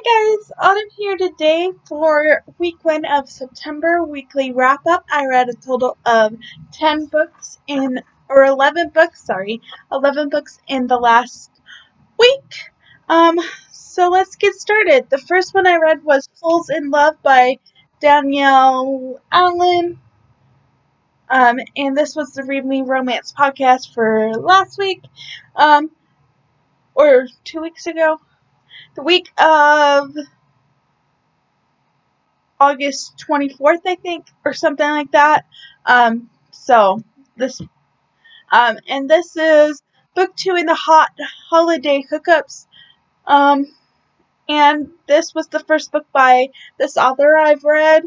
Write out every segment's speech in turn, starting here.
guys, Autumn here today for week 1 of September weekly wrap up. I read a total of 10 books 11 books, 11 books in the last week. So let's get started. The first one I read was Fools in Love by Danielle Allen. And this was the Read Me Romance podcast for last week, or 2 weeks ago. The week of August 24th, I think, or something like that. So this, and this is book 2 in the holiday hookups. And this was the first book by this author I've read.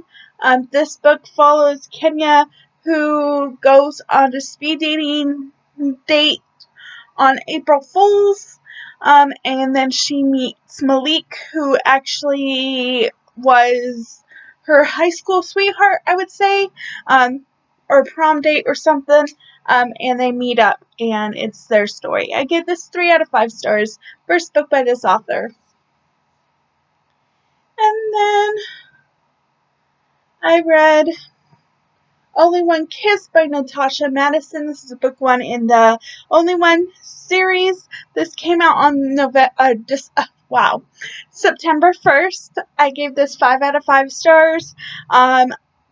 This book follows Kenya, who goes on a speed dating date on April Fool's. And then she meets Malik, who actually was her high school sweetheart, I would say, or prom date or something. And they meet up, and it's their story. I give this 3 out of 5 stars. First book by this author. And then I read Only One Kiss by Natasha Madison. This is book 1 in the Only One series. This came out on September 1st. I gave this 5 out of 5 stars.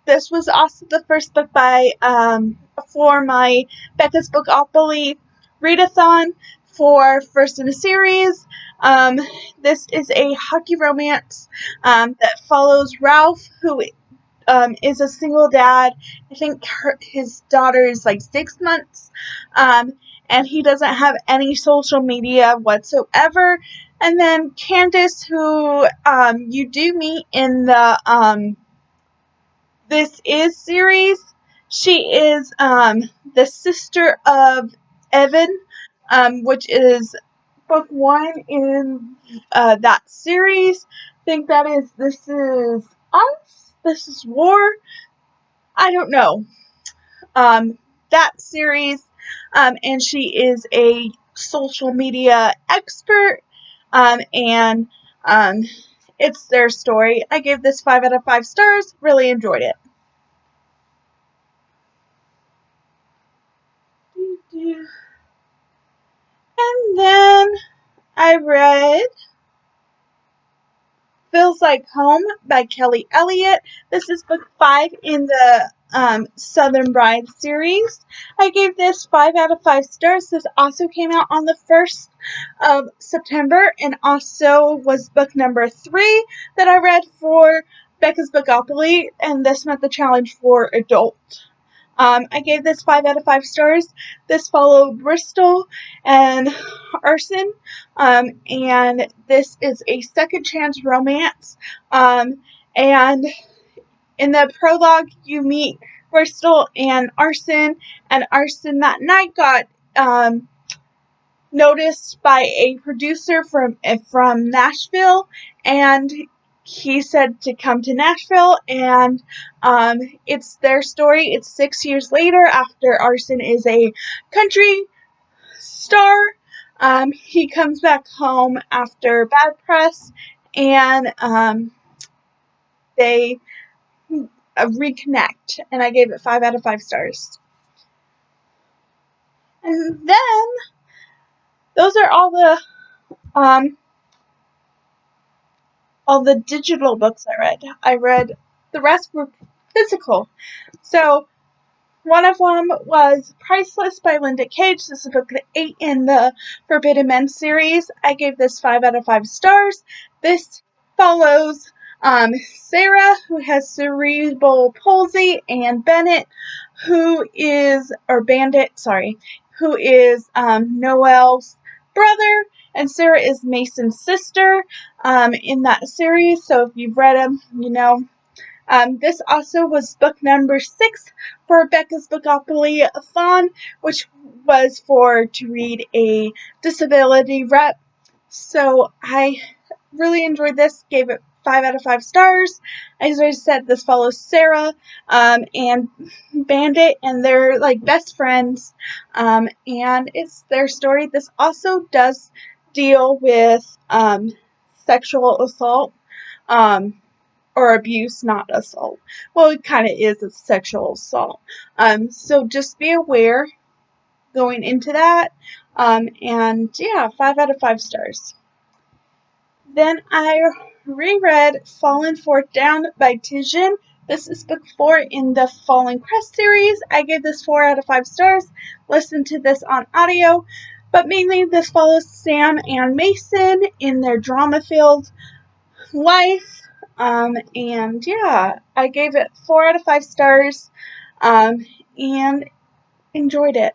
This was also the first book for my Becca's Bookopoly readathon for first in a series. This is a hockey romance that follows Ralph, who is a single dad. I think his daughter is like 6 months, and he doesn't have any social media whatsoever. And then Candace, who you do meet in the This Is series. She is the sister of Evan, which is book 1 in that series. I think that is This Is Us? This Is War? I don't know. That series. And she is a social media expert. And it's their story. I gave this 5 out of 5 stars. Really enjoyed it. And then I read Feels Like Home by Kelly Elliott. This is book 5 in the Southern Bride series. I gave this 5 out of 5 stars. This also came out on the 1st of September and also was book number 3 that I read for Becca's Bookopoly, and this met the challenge for adult. I gave this 5 out of 5 stars. This followed Bristol and Arson, and this is a second chance romance. And in the prologue, you meet Bristol and Arson that night got noticed by a producer from Nashville, and he said to come to Nashville, and it's their story. It's 6 years later after Arson is a country star. He comes back home after bad press, and they reconnect, and I gave it 5 out of 5 stars. And then those are all the digital books I read. The rest were physical. So one of them was Priceless by Linda Cage. This is book 8 in the Forbidden Men series. I gave this 5 out of 5 stars. This follows Sarah, who has cerebral palsy, and Bandit, who is Noel's brother, and Sarah is Mason's sister in that series. So if you've read them, you know. This also was book number 6 for Becca's Bookopoly-a-thon, which was to read a disability rep. So I really enjoyed this, gave it 5 out of 5 stars. As I said, this follows Sarah and Bandit, and they're like best friends, and it's their story. This also does deal with sexual assault, or abuse, not assault. Well, it kind of is a sexual assault. So just be aware going into that. And yeah, 5 out of 5 stars. Then I reread Fallen Forth Down by Tijin. This is book 4 in the Fallen Crest series. I gave this 4 out of 5 stars. Listen to this on audio. But mainly this follows Sam and Mason in their drama-filled life. And yeah, I gave it 4 out of 5 stars. And enjoyed it.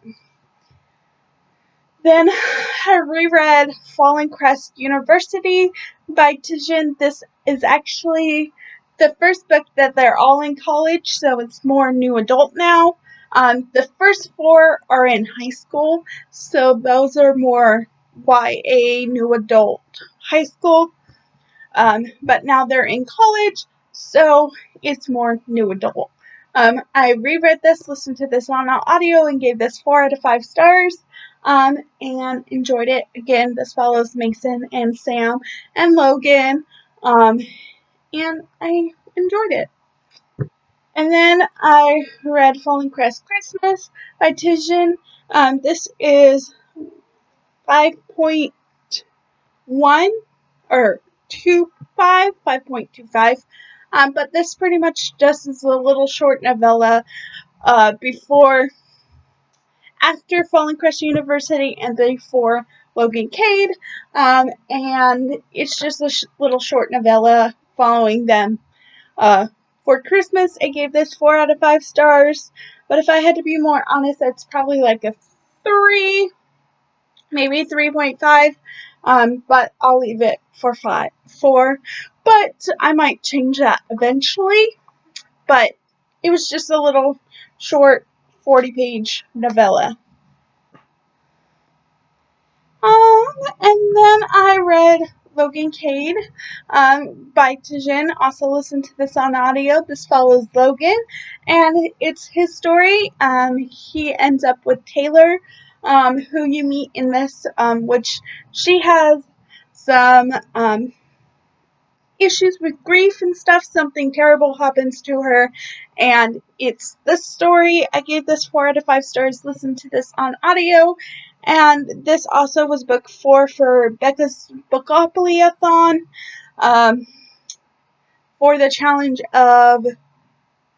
Then I reread Fallen Crest University by Tijin. This is actually the first book that they're all in college, so it's more new adult now. The first 4 are in high school, so those are more YA new adult high school. But now they're in college, so it's more new adult. I reread this, listened to this on audio, and gave this 4 out of 5 stars. And enjoyed it. Again, this follows Mason and Sam and Logan. And I enjoyed it. And then I read Fallen Crest Christmas by Tijin. This is 5.1 or 5.25. But this pretty much just is a little short novella after Fallen Crest University and before Logan Cade. And it's just a little short novella following them. For Christmas, I gave this 4 out of 5 stars. But if I had to be more honest, that's probably like a 3, maybe 3.5. But I'll leave it for 4. But I might change that eventually. But it was just a little short 40-page novella. And then I read Logan Cade by Tijin. Also listened to this on audio. This follows Logan, and it's his story. He ends up with Taylor, who you meet in this, which she has some issues with grief and stuff. Something terrible happens to her, and it's this story. I gave this 4 out of 5 stars. Listen to this on audio. And this also was book 4 for Becca's Bookopoly-a-thon, for the challenge of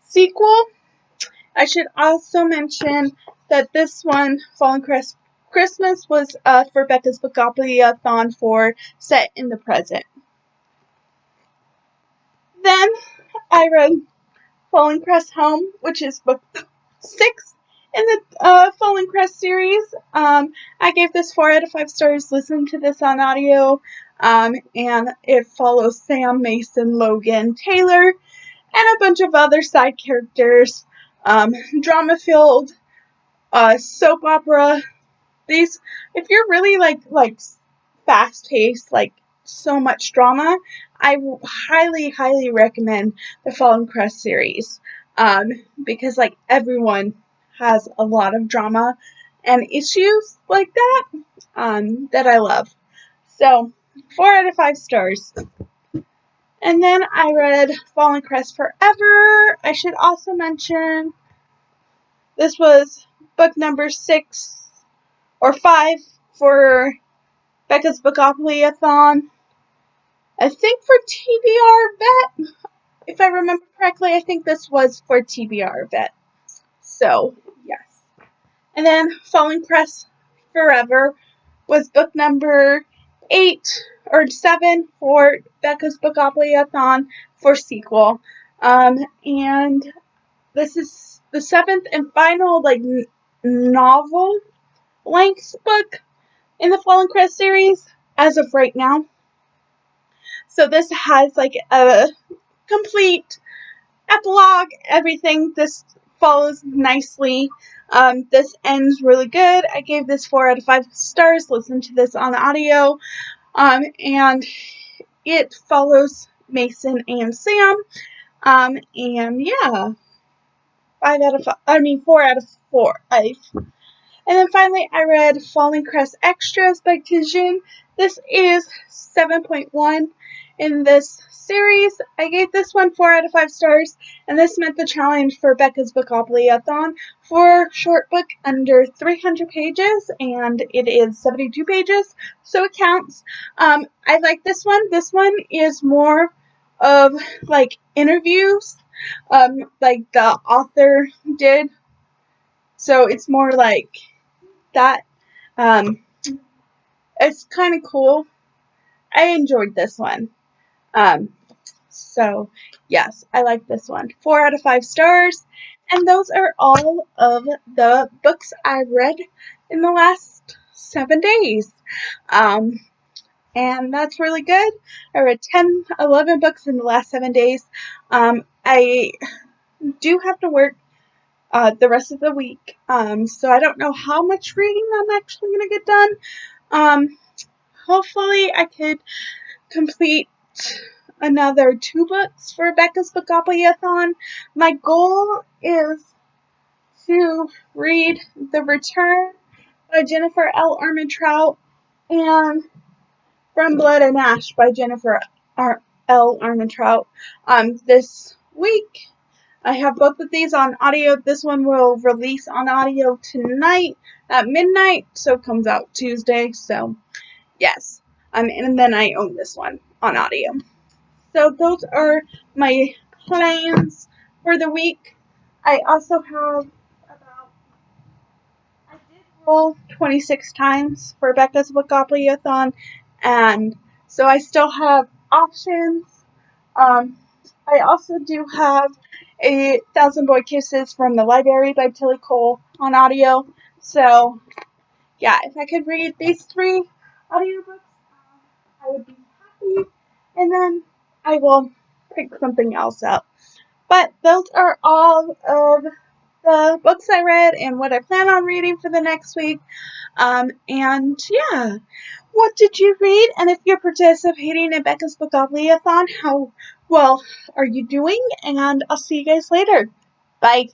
sequel. I should also mention that this one, Fallen Crest Christmas, was for Becca's Bookopoly-a-thon for set in the present. Then I read Fallen Crest Home, which is book 6 in the Fallen Crest series. I gave this 4 out of 5 stars. Listen to this on audio. And it follows Sam, Mason, Logan, Taylor, and a bunch of other side characters. Drama-filled, soap opera. These, if you're really like fast-paced, like so much drama, I highly recommend the Fallen Crest series. Because like everyone has a lot of drama and issues like that, that I love. So 4 out of 5 stars. And then I read Fallen Crest Forever. I should also mention this was book number 6 or 5 for Becca's Bookopoly-a-thon. I think for TBR Vet, if I remember correctly, I think this was for TBR Vet. So, yes. And then Fallen Crest Forever was book number 8 or 7 for Becca's Bookopoly-a-thon for sequel. And this is the 7th and final novel length book in the Fallen Crest series as of right now. So this has like a complete epilogue, everything. This follows nicely. This ends really good. I gave this 4 out of 5 stars. Listen to this on audio. And it follows Mason and Sam. And yeah, 4 out of 4. And then finally, I read Fallen Crest Extras by Tijin. This is 7.1 in this series. I gave this one 4 out of 5 stars, and this met the challenge for Becca's Bookopoly-a-thon for short book under 300 pages, and it is 72 pages, so it counts. I like this one. This one is more of like interviews, like the author did. So it's more like that. It's kind of cool. I enjoyed this one. So yes, I like this one. 4 out of 5 stars. And those are all of the books I read in the last 7 days. And that's really good. I read 10, 11 books in the last 7 days. I do have to work the rest of the week. So I don't know how much reading I'm actually going to get done. Hopefully I could complete another 2 books for Becca's Bookopoly-a-thon. My goal is to read The Return by Jennifer L. Armentrout and From Blood and Ash by Jennifer L. Armentrout this week. I have both of these on audio. This one will release on audio tonight at midnight, so it comes out Tuesday. So, yes. And then I own this one on audio. So those are my plans for the week. I also have I did roll 26 times for Becca's Bookopoly-a-thon, and so I still have options. I also do have a Thousand Boy Kisses from the Library by Tilly Cole on audio. So, yeah, if I could read these 3 audiobooks, I would be happy. And then I will pick something else up. But those are all of the books I read and what I plan on reading for the next week. And yeah, what did you read? And if you're participating in Becca's Bookopoly-a-thon, how well are you doing? And I'll see you guys later. Bye.